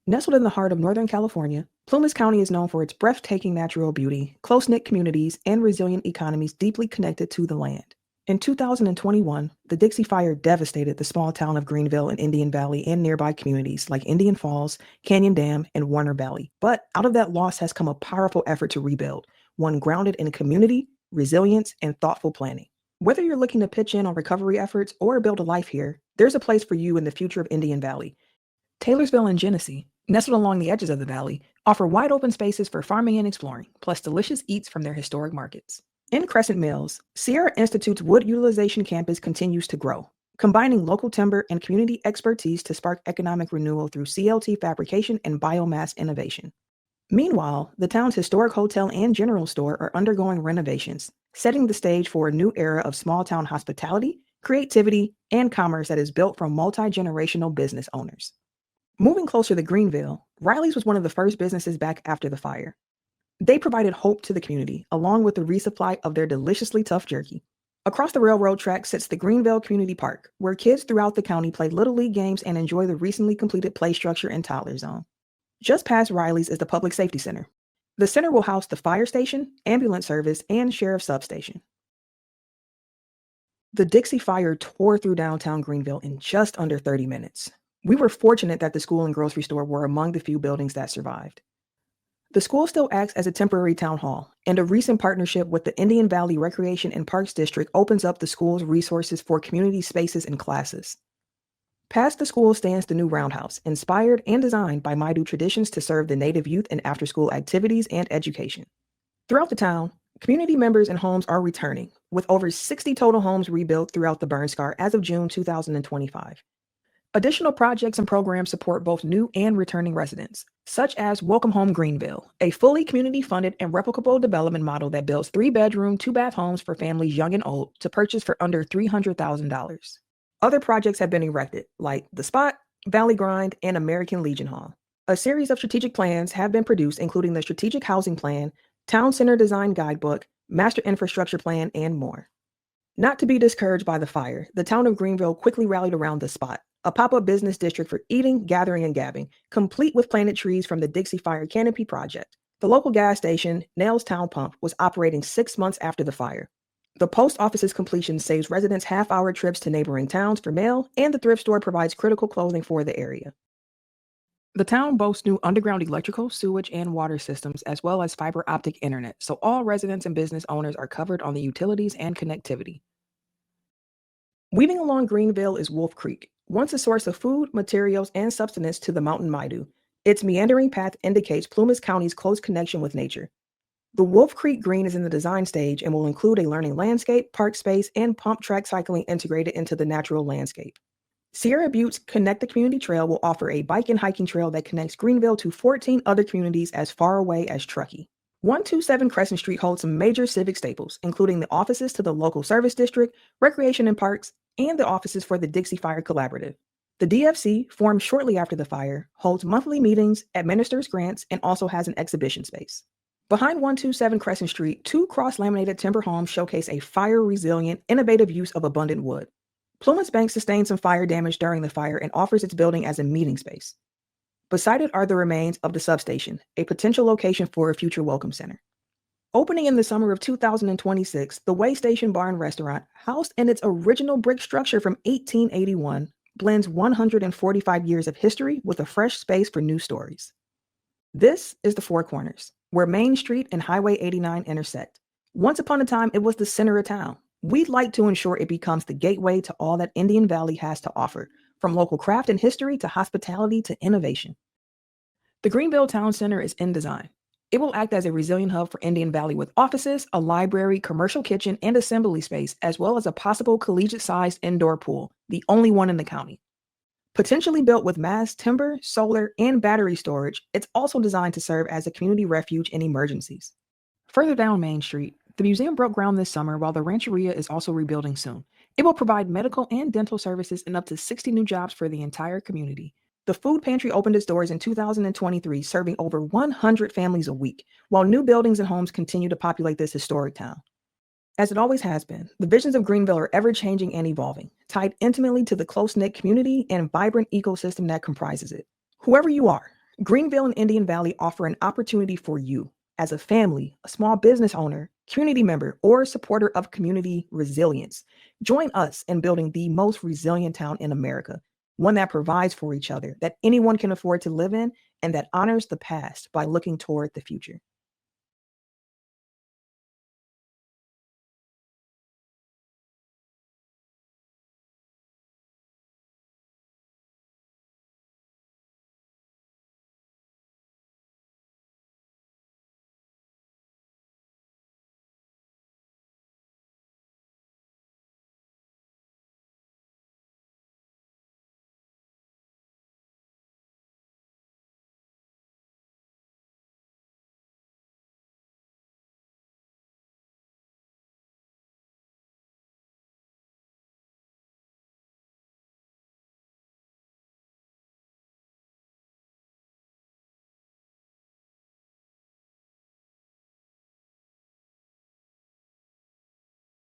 Nestled in the heart of Northern California, Plumas County is known for its breathtaking natural beauty, close-knit communities, and resilient economies deeply connected to the land. In 2021, the Dixie Fire devastated the small town of Greenville and Indian Valley and nearby communities like Indian Falls, Canyon Dam, and Warner Valley. But out of that loss has come a powerful effort to rebuild, one grounded in community, resilience, and thoughtful planning. Whether you're looking to pitch in on recovery efforts or build a life here, there's a place for you in the future of Indian Valley. Taylorsville and Genesee, nestled along the edges of the valley, offer wide open spaces for farming and exploring, plus delicious eats from their historic markets. In Crescent Mills, Sierra Institute's wood utilization campus continues to grow, combining local timber and community expertise to spark economic renewal through CLT fabrication and biomass innovation. Meanwhile, the town's historic hotel and general store are undergoing renovations, setting the stage for a new era of small-town hospitality, creativity, and commerce that is built from multi-generational business owners. Moving closer to Greenville, Riley's was one of the first businesses back after the fire. They provided hope to the community, along with the resupply of their deliciously tough jerky. Across the railroad track sits the Greenville Community Park, where kids throughout the county play Little League games and enjoy the recently completed play structure and toddler zone. Just past Riley's is the Public Safety Center. The center will house the fire station, ambulance service, and sheriff's substation. The Dixie Fire tore through downtown Greenville in just under 30 minutes. We were fortunate that the school and grocery store were among the few buildings that survived. The school still acts as a temporary town hall, and a recent partnership with the Indian Valley Recreation and Parks District opens up the school's resources for community spaces and classes. Past the school stands the new roundhouse, inspired and designed by Maidu traditions to serve the native youth in after-school activities and education. Throughout the town, community members and homes are returning, with over 60 total homes rebuilt throughout the burn scar as of June 2025. Additional projects and programs support both new and returning residents, such as Welcome Home Greenville, a fully community-funded and replicable development model that builds 3-bedroom, 2-bath homes for families young and old to purchase for under $300,000. Other projects have been erected, like The Spot, Valley Grind, and American Legion Hall. A series of strategic plans have been produced, including the Strategic Housing Plan, Town Center Design Guidebook, Master Infrastructure Plan, and more. Not to be discouraged by the fire, the town of Greenville quickly rallied around The Spot, a pop-up business district for eating, gathering, and gabbing, complete with planted trees from the Dixie Fire Canopy Project. The local gas station, Nails Town Pump, was operating 6 months after the fire. The post office's completion saves residents half-hour trips to neighboring towns for mail, and the thrift store provides critical clothing for the area. The town boasts new underground electrical, sewage, and water systems, as well as fiber optic internet, so all residents and business owners are covered on the utilities and connectivity. Weaving along Greenville is Wolf Creek, once a source of food, materials, and subsistence to the mountain Maidu. Its meandering path indicates Plumas County's close connection with nature. The Wolf Creek Green is in the design stage and will include a learning landscape, park space, and pump track cycling integrated into the natural landscape. Sierra Butte's Connect the Community Trail will offer a bike and hiking trail that connects Greenville to 14 other communities as far away as Truckee. 127 Crescent Street holds some major civic staples, including the offices to the local service district, recreation and parks, and the offices for the Dixie Fire Collaborative. The DFC, formed shortly after the fire, holds monthly meetings, administers grants, and also has an exhibition space. Behind 127 Crescent Street, 2 cross-laminated timber homes showcase a fire-resilient, innovative use of abundant wood. Plumas Bank sustained some fire damage during the fire and offers its building as a meeting space. Beside it are the remains of the substation, a potential location for a future welcome center. Opening in the summer of 2026, the Way Station Bar and Restaurant, housed in its original brick structure from 1881, blends 145 years of history with a fresh space for new stories. This is the Four Corners, where Main Street and Highway 89 intersect. Once upon a time, it was the center of town. We'd like to ensure it becomes the gateway to all that Indian Valley has to offer, from local craft and history to hospitality to innovation. The Greenville Town Center is in design. It will act as a resilient hub for Indian Valley with offices, a library, commercial kitchen, and assembly space, as well as a possible collegiate-sized indoor pool, the only one in the county. Potentially built with mass timber, solar, and battery storage, it's also designed to serve as a community refuge in emergencies. Further down Main Street, the museum broke ground this summer while the Rancheria is also rebuilding soon. It will provide medical and dental services and up to 60 new jobs for the entire community. The food pantry opened its doors in 2023, serving over 100 families a week, while new buildings and homes continue to populate this historic town. As it always has been, the visions of Greenville are ever-changing and evolving, tied intimately to the close-knit community and vibrant ecosystem that comprises it. Whoever you are, Greenville and Indian Valley offer an opportunity for you as a family, a small business owner, community member, or supporter of community resilience. Join us in building the most resilient town in America, one that provides for each other, that anyone can afford to live in, and that honors the past by looking toward the future.